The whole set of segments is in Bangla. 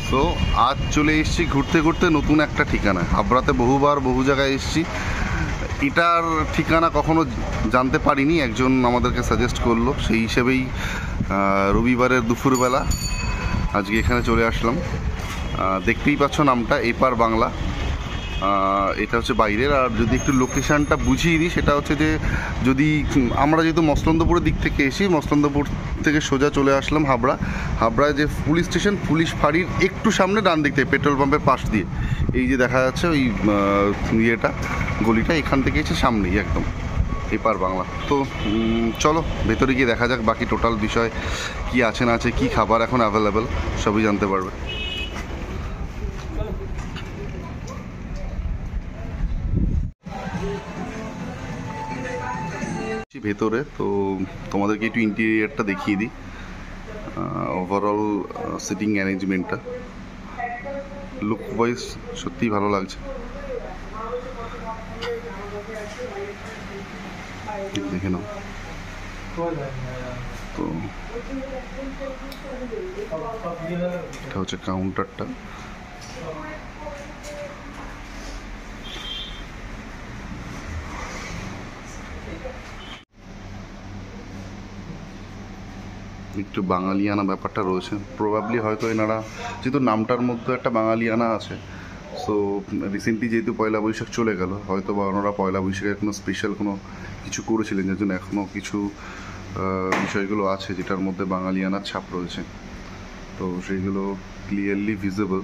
সো আজ চলে এসেছি ঘুরতে ঘুরতে নতুন একটা ঠিকানা। হাবড়াতে বহুবার বহু জায়গায় এসেছি, এটার ঠিকানা কখনো জানতে পারিনি, একজন আমাদেরকে সাজেস্ট করলো, সেই হিসেবেই রবিবারের দুপুরবেলা আজকে এখানে চলে আসলাম। দেখতেই পাচ্ছ নামটা, এপার বাংলা। এটা হচ্ছে বাইরের। আর যদি একটু লোকেশানটা বুঝিয়ে দিই, সেটা হচ্ছে যে যদি আমরা যেহেতু মসলন্দপুরের দিক থেকে এসি, মসলন্দপুর থেকে সোজা চলে আসলাম হাবড়ায় যে পুলিশ স্টেশন, পুলিশ ফাঁড়ির একটু সামনে ডান দিক থেকে পেট্রোল পাম্পের পাশ দিয়ে এই যে দেখা যাচ্ছে ওই ইয়েটা, গলিটা, এখান থেকে এসে সামনেই একদম এপার বাংলা। তো চলো ভেতরে গিয়ে দেখা যাক বাকি টোটাল বিষয় কি আছে না আছে, কি খাবার এখন অ্যাভেলেবেল, সবই জানতে পারবে। ভেতরে তো তোমাদেরকে একটু ইন্টেরিয়ারটা দেখিয়ে দিই। ওভারঅল সিটিং অ্যারেঞ্জমেন্টটা লুক ওয়াইজ সত্যিই ভালো লাগছে, দেখে নাও। তো এটা হচ্ছে কাউন্টারটা। একটু বাঙালিয়ানা ব্যাপারটা রয়েছে, প্রবাবলি হয়তো এনারা যেহেতু নামটার মধ্যে একটা বাঙালিয়ানা আছে, সো রিসেন্টলি যেহেতু পয়লা বৈশাখ চলে গেল, হয়তো বা ওনারা পয়লা বৈশাখে কোনো স্পেশাল কোনো কিছু করেছিলেন, যার জন্য এখনও কিছু বিষয়গুলো আছে যেটার মধ্যে বাঙালিয়ানার ছাপ রয়েছে, তো সেইগুলো ক্লিয়ারলি ভিজিবল।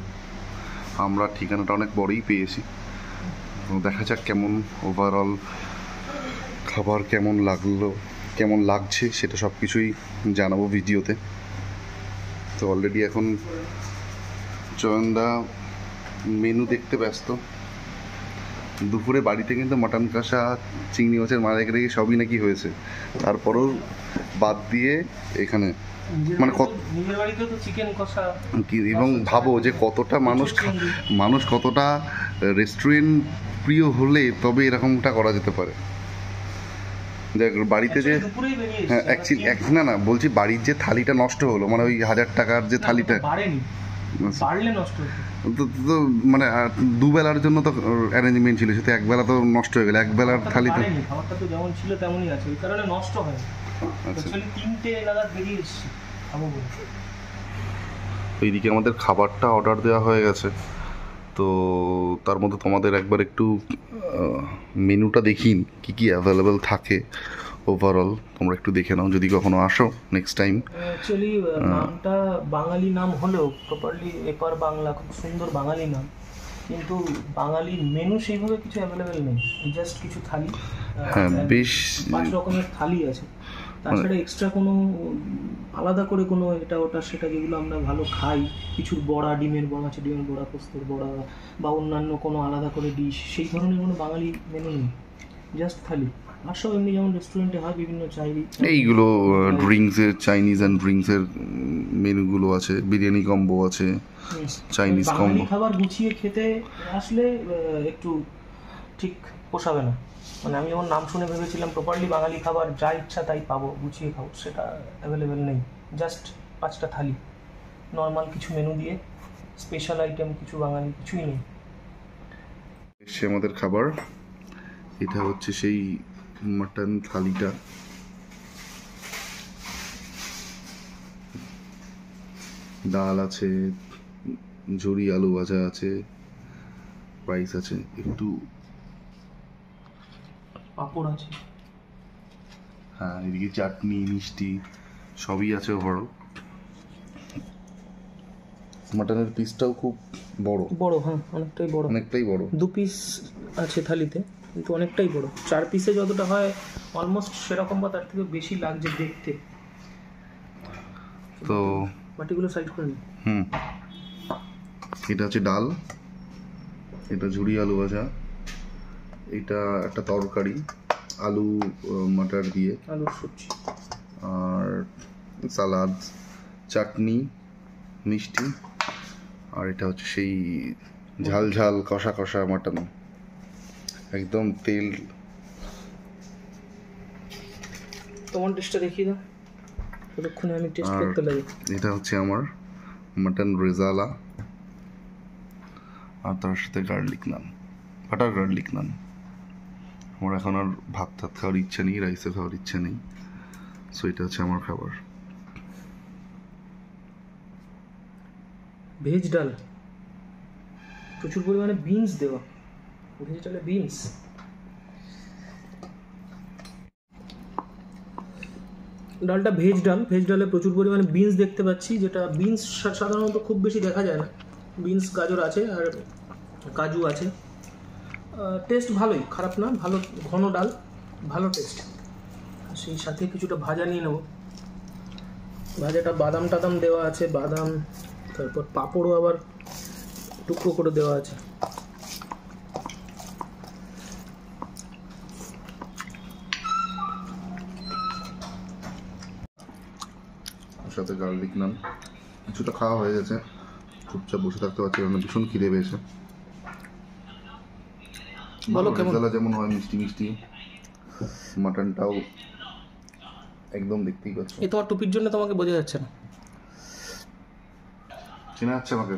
আমরা ঠিকানাটা অনেক বড়ই পেয়েছি, দেখা যাক কেমন ওভারঅল খাবার কেমন লাগলো, কেমন লাগছে, সেটা সব কিছুই জানাবো ভিডিওতে। তো অলরেডি এখন জয়নদা মেনু দেখতে ব্যস্ত। দুপুরে বাড়িতে কিন্তু মাটন কষা, চিংড়ি মাছের মাথা রেখে সবই নাকি হয়েছে, তারপরেও বাদ দিয়ে এখানে মানে এবং ভাবো যে কতটা মানুষ কতটা রেস্টুরেন্ট প্রিয় হলে তবে এরকমটা করা যেতে পারে। দেখ বাড়িতে যে, হ্যাঁ অ্যাকচুয়ালি না বলছি, বাড়ির যে থালিটা নষ্ট হলো, মানে ওই 1000 টাকার যে থালিটা তো মানে দুবেলার জন্য তো অ্যারেঞ্জমেন্ট ছিল, সেটা একবেলা তো নষ্ট হয়ে গেল, একবেলার থালিতে খাবারটা তো যেমন ছিল তেমনই আছে, ওই কারণে নষ্ট হয়। অ্যাকচুয়ালি 3টে নাগাদ বেরিয়ে এসেছি খাবো বলে। এইদিকে আমাদের খাবারটা অর্ডার দেওয়া হয়ে গেছে, তো তার মধ্যে তোমাদের একবার একটু মেনুটা দেখিন কি কি অ্যাভেলেবেল থাকে ওভারঅল, তোমরা একটু দেখে নাও যদি কখনো আসো নেক্সট টাইম। অ্যাকচুয়ালি নামটা বাঙালি নাম হলেও প্রপারলি এপার বাংলা, খুব সুন্দর বাঙালি নাম, কিন্তু বাঙালি মেনু সেইভাবে কিছু অ্যাভেলেবেল নেই, জাস্ট কিছু থালি, হ্যাঁ বেশ 5 রকমের থালি আছে। তাছাড়া এক্সট্রা কোনো আলাদা করে কোনো এটা ওটা সেটা যেগুলো আমরা ভালো খাই, কিছুর বড়া, ডিমের বড়া আছে, ডিমের বড়া, পোস্তর বড়া বা অন্যান্য কোনো আলাদা করে ডিশ, সেই ধরনের কোনো বাঙালি মেনু নেই, জাস্ট থালি। আর সব এমনি যেমন রেস্টুরেন্টে হয় বিভিন্ন এইগুলো ড্রিঙ্কসের, চাইনিজ অ্যান্ড ড্রিঙ্কসের মেনুগুলো আছে, বিরিয়ানি কম্বো আছে, চাইনিজ কম্বো। খাবার গুছিয়ে খেতে আসলে একটু ঠিক পোষাবে না, মানে আমি যেমন নাম শুনে ভেবেছিলাম প্রপারলি বাঙালি খাবার যা ইচ্ছা তাই পাবো, গুছিয়ে খাবো, সেটা অ্যাভেলেবেল নেই। জাস্ট 5টা থালি, নর্মাল কিছু মেনু দিয়ে, স্পেশাল আইটেম কিছু বাঙালি কিছুই নেই। এসে আমাদের খাবার, এটা হচ্ছে সেই মাটন থালিটা, ডাল আছে, ঝুরি আলু ভাজা আছে, রাইস আছে, একটু পাঁপড় আছে, হ্যাঁ এদিকে চাটনি, মিষ্টি সবই আছে ওভারঅল। মাটনের পিসটাও খুব বড়, হ্যাঁ অনেকটাই বড়, 2 পিস আছে থালিতে, কিন্তু অনেকটাই বড়। 4 পিসে যতটা হয় অলমোস্ট সেরকম বা তার থেকে বেশি লাগছে দেখতে। তো বাটিগুলো সাইড করে নিই। এটা হচ্ছে ডাল, এটা ঝুরি আলু ভাজা, এটা একটা তরকারি আলু মটর দিয়ে, আলুর সবজি, আর সালাদ, চাটনি, মিষ্টি, আর এটা হচ্ছে সেই ঝাল ঝাল কষা কষা মাটন, একদম তেল। তোমার ডিশটা দেখিয়ে দাও, ততক্ষণে আমি টেস্ট করতে লাগি। এটা হচ্ছে আমার মাটন রেজালা, আর তার সাথে গার্লিক নান, বাটার গার্লিক নান। আমার এখন আর ভাত টাত খাওয়ার ইচ্ছা নেই, রাইসে খাওয়ার ইচ্ছা নেই, সো এটা হচ্ছে আমার খাবার। ভেজ ডাল, প্রচুর পরিমাণে বিনস দেওয়া, ভেজ ডালে বিনস। ডালটা ভেজ ডাল, ভেজ ডালে প্রচুর পরিমাণে বিনস দেখতে পাচ্ছি, যেটা বিনস সাধারণত খুব বেশি দেখা যায় না। বিনস, গাজর আছে আর কাজু আছে। টেস্ট ভালোই, খারাপ না, ভালো ঘন ডাল, ভালো টেস্ট। সেই সাথে কিছুটা ভাজা নিয়ে নেব। ভাজাটা বাদাম টাদাম দেওয়া আছে, বাদাম, তারপর পাঁপড়ও আবার টুকরো করে দেওয়া আছে। সাথে গার্লিক নান, কিছুটা খাওয়া হয়ে গেছে, চুপচাপ বসে থাকতে পারছি কারণ ভীষণ খিদে পেয়েছে। বলো কেমন? রেজালা যেমন হয় মিষ্টি মিষ্টি, মাটনটাও একদম দেখতেই পাচ্ছ। এ তোমার টুপির জন্য তোমাকে বোঝা যাচ্ছে না। চেনা যাচ্ছে আমাকে?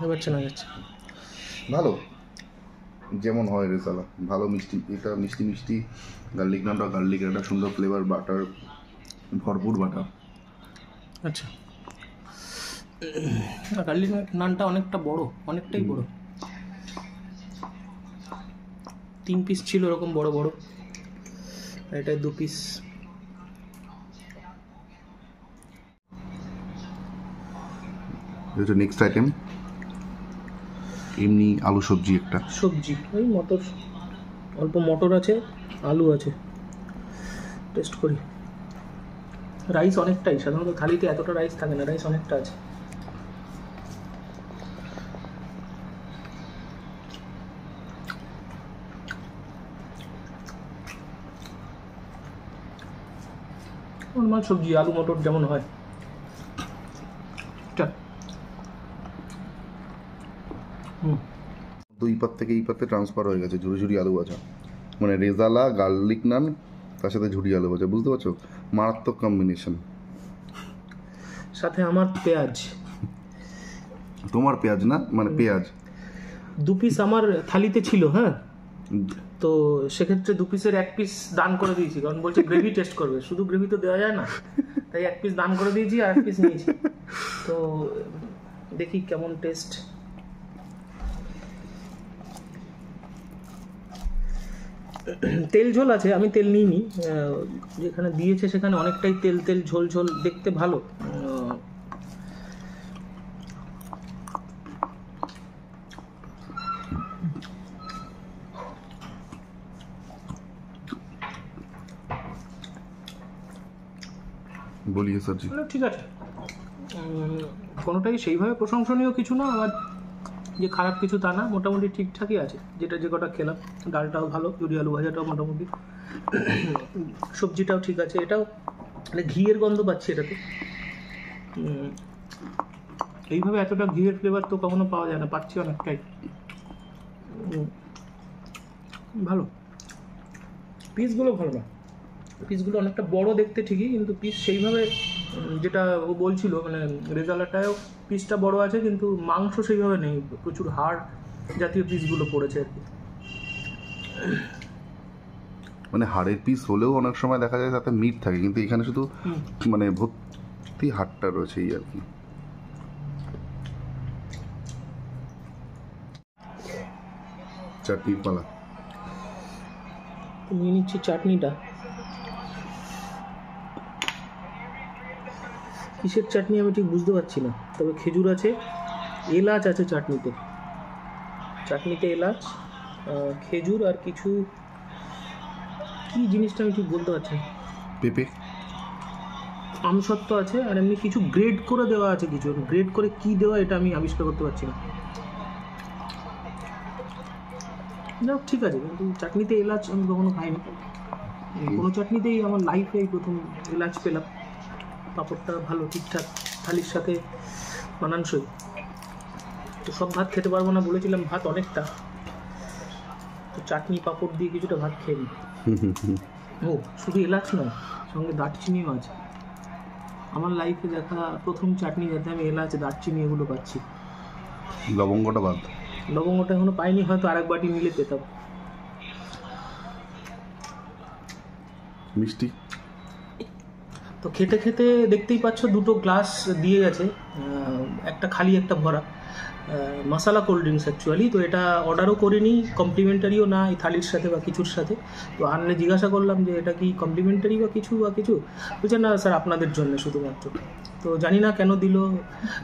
এবার চেনা যাচ্ছে। ভালো, যেমন হয় রেজালা, ভালো মিষ্টি, এটা মিষ্টি মিষ্টি। গার্লিক নানটা, গার্লিকের একটা সুন্দর ফ্লেভার, বাটার, ভরপুর বাটার। আচ্ছা, গার্লিক নানটা অনেকটা বড়, অনেকটাই বড়। 3 পিস ছিল এরকম বড় বড়, এটাই 2 পিস। এটা নেক্সট আইটেম, এমনি আলু সবজি, একটা সবজি, ওই মটর, অল্প মটর আছে, আলু আছে। টেস্ট করি। রাইস অনেকটাই, সাধারণত থালিতে এতটা রাইস থাকে না, রাইস অনেকটা আছে। নর্মাল সবজি, আলু মটর যেমন হয়। দুই পাত থেকে এই পাতে ট্রান্সফার হয়ে গেছে, ঝুড়ি ঝুড়ি আলু ভাজা, মানে রেজালা, গার্লিক নান, তার সাথে ঝুড়ি আলু ভাজা, বুঝতে পারছো? মারাত্মক কম্বিনেশন। সাথে আমার পেঁয়াজ। তোমার পেঁয়াজ না, মানে পেঁয়াজ 2 পিস আমার থালিতে ছিল। হ্যাঁ, তো সেক্ষেত্রে 2 পিসের 1 পিস দান করে দিয়েছি, কারণ বলছে গ্রেভি টেস্ট করবে, শুধু গ্রেভি তো দেওয়া যায় না, তাই 1 পিস দান করে দিয়েছি আর 1 পিস নিয়েছি। তো দেখি কেমন টেস্ট। তেল ঝোল আছে, আমি তেল নিইনি, যেখানে দিয়েছে সেখানে অনেকটাই তেল তেল ঝোল ঝোল, দেখতে ভালো। বলিয়ে স্যারজি, ঠিক আছে, কোনোটাই সেইভাবে প্রশংসনীয় কিছু না, আবার যে খারাপ কিছু তা না, মোটামুটি ঠিকঠাকই আছে। যেটা যে কটা খেলাম, ডালটাও ভালো, ঝুড়ি আলু ভাজাটাও মোটামুটি, সবজিটাও ঠিক আছে। এটাও মানে ঘিয়ের গন্ধ পাচ্ছি এটাতে। এইভাবে এতটা ঘিয়ের ফ্লেভার তো কখনো পাওয়া যায় না, পাচ্ছি অনেকটাই। ভালো, পিসগুলো ভালো না, পিসগুলো অনেকটা বড় দেখতে ঠিকই, কিন্তু পিস সেইভাবে, যেটা ও বলছিল, মানে রেজালাটায়ও পিসটা বড় আছে কিন্তু মাংস সেইভাবে নেই, প্রচুর হাড় জাতীয় পিসগুলো পড়েছে আর কি। মানে হাড়ের পিস হলেও অনেক সময় দেখা যায় তাতে মিট থাকে, কিন্তু এখানে শুধু মানে ভর্তি হাড়টা রয়েছে, এই আর কি। চাটনির পালা, নিয়ে নিচ্ছি চাটনিটা। কিসের চাটনি আমি ঠিক বুঝতে পারছি না, তবে খেজুর আছে, এলাচ আছে চাটনিতে, চাটনিতে এলাচ, খেজুর আর কিছু, কি জিনিসটা আমি ঠিক বলতে পারছি না। পেঁপে, আমসত্ত্ব আছে, আর এমনি কিছু গ্রেড করে দেওয়া আছে, কিছু গ্রেড করে কি দেওয়া এটা আমি আবিষ্কার করতে পারছি না। যাক, ঠিক আছে, কিন্তু চাটনিতে এলাচ আমি কখনো খাইনি, কোনো চাটনিতেই আমার লাইফে এই প্রথম এলাচ পেলাম। পাঁপড়টা ভালো, ঠিকঠাক, থালির সাথে মানানসই। তো সব ভাত খেতে পারবো না বলেছিলাম, ভাত অনেকটা, তো চাটনি পাঁপড় দিয়ে কিছুটা ভাত খেয়ে নিই। ও শুধু এলাচ নয়, সঙ্গে দারচিনিও আছে। আমার লাইফে দেখা প্রথম চাটনি যাতে আমি এলাচ, দারচিনি এগুলো পাচ্ছি। লবঙ্গটা বাদ। লবঙ্গটা এখনো পাইনি, হয়তো আরেক বাটি নিলে পেতাম। মিষ্টি। তো খেতে খেতে দেখতেই পাচ্ছ দুটো গ্লাস দিয়ে গেছে, একটা খালি একটা ভরা, মশালা কোল্ড ড্রিঙ্কস অ্যাকচুয়ালি। তো এটা অর্ডারও করিনি, কমপ্লিমেন্টারিও না এই থালির সাথে বা কিছুর সাথে। তো আনলে জিজ্ঞাসা করলাম যে এটা কি কমপ্লিমেন্টারি বা কিছু বলছে না স্যার আপনাদের জন্য শুধুমাত্র। তো জানি না কেন দিল,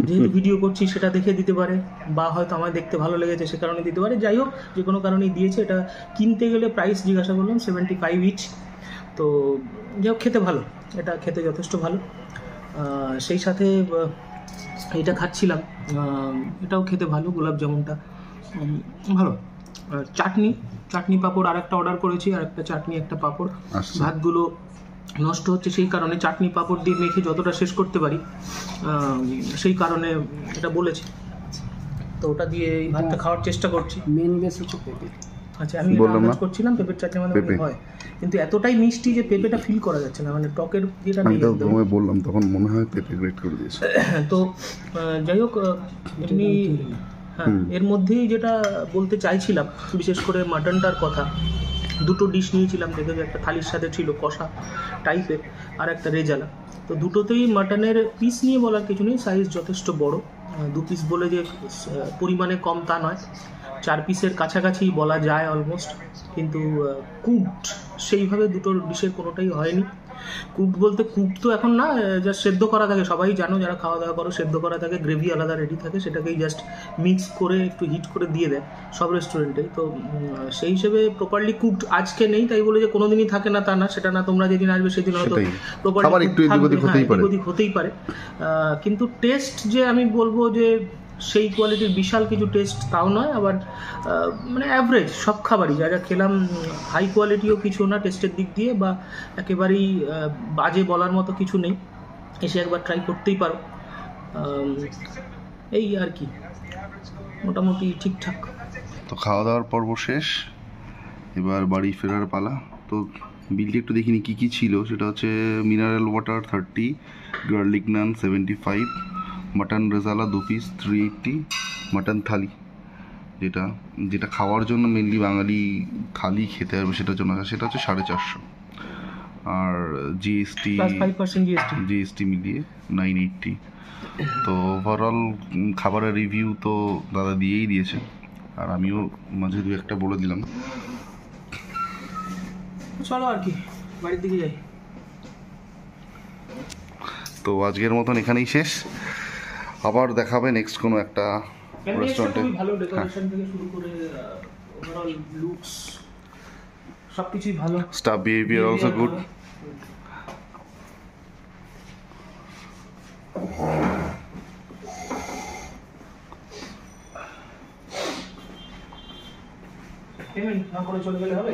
যেহেতু ভিডিও করছি সেটা দেখে দিতে পারে, বা হয়তো আমার দেখতে ভালো লেগেছে সে কারণে দিতে পারে। যাই হোক, যে কোনো কারণেই দিয়েছে। এটা কিনতে গেলে প্রাইস জিজ্ঞাসা করলাম 75 ইচ। তো যাই হোক, খেতে ভালো, এটা খেতে যথেষ্ট ভালো। সেই সাথে এটা খাচ্ছিলাম, এটাও খেতে ভালো, গোলাপ জামুনটা ভালো। চাটনি পাঁপড় আর একটা অর্ডার করেছি, আর একটা চাটনি একটা পাঁপড়। ভাতগুলো নষ্ট হচ্ছে, সেই কারণে চাটনি পাঁপড় দিয়ে মেখে যতটা শেষ করতে পারি সেই কারণে এটা বলেছি। তো ওটা দিয়ে এই ভাতটা খাওয়ার চেষ্টা করছি। মেন বেস হচ্ছে পেঁপে। আচ্ছা, আমি আন্দাজ করছিলাম পেঁপের চাটনি মানে হয়, কিন্তু এতটাই মিষ্টি যে পেঁপেটা ফিল করা যাচ্ছে না, মানে টকের যেটা আমি তো তোমায় বললাম তখন মনে হয় পেঁপে গ্রেট করে দিয়েছে। তো যাই হোক, এমনি হ্যাঁ, এর মধ্যেই যেটা বলতে চাইছিলাম বিশেষ করে মাটনটার কথা, দুটো ডিশ নিয়েছিলাম, দেখে যে একটা থালির সাথে ছিল কষা টাইপের, আর একটা রেজালা। তো দুটোতেই মাটনের পিস নিয়ে বলার কিছু নেই, সাইজ যথেষ্ট বড়। 2 পিস বলে যে পরিমাণে কম তা নয়, 4 পিসের কাছাকাছি বলা যায় অলমোস্ট। কিন্তু কুকড সেইভাবে দুটোর ডিশের কোনোটাই হয়নি। কুকড বলতে কুকড তো এখন না, জাস্ট সেদ্ধ করা থাকে, সবাই জানো যারা খাওয়া দাওয়া করো, সেদ্ধ করা থাকে, গ্রেভি আলাদা রেডি থাকে, সেটাকেই জাস্ট মিক্স করে একটু হিট করে দিয়ে দেয় সব রেস্টুরেন্টে। তো সেই হিসেবে প্রপারলি কুকড আজকে নেই, তাই বলে যে কোনোদিনই থাকে না তা না, সেটা না, তোমরা যেদিন আসবে সেদিন হয়তো প্রপারলি হতেই পারে। কিন্তু টেস্ট যে আমি বলবো যে সেই কোয়ালিটির বিশাল কিছু টেস্ট তাও নয়, আবার মানে অ্যাভারেজ সব খাবারই যা যা খেলাম, হাই কোয়ালিটিও কিছু না টেস্টের দিক দিয়ে, বা একেবারেই বাজে বলার মতো কিছু নেই। এসে একবার ট্রাই করতেই পারো, এই আর কি, মোটামুটি ঠিকঠাক। তো খাওয়া দাওয়ার পর্ব শেষ, এবার বাড়ি ফেরার পালা। তো বিলটি একটু দেখিনি কী কী ছিল। সেটা হচ্ছে মিনারেল ওয়াটার 30, গার্লিক নান 75, মাটন রেজালা 2 পিস 380, মাটন থালি, যেটা খাওয়ার জন্য মেনলি বাঙালি থালি খেতে হবে সেটার জন্য, সেটা হচ্ছে 450, আর জিএসটি মিলিয়ে 980। তো ওভারঅল খাবারের রিভিউ তো দাদা দিয়েই দিয়েছে, আর আমিও মাঝে 2-1টা বলে দিলাম। চলো আর কি, বাড়ির দিকে যাই। তো আজকের মতন এখানেই শেষ, আবার দেখাবে নেক্সট কোনো একটা রেস্টুরেন্টে। ভালো ডেকোরেশন থেকে শুরু করে ওভারঅল লুকস সবকিছুই ভালো, staff behaviour also good. Payment না করে চলে গেলে হবে?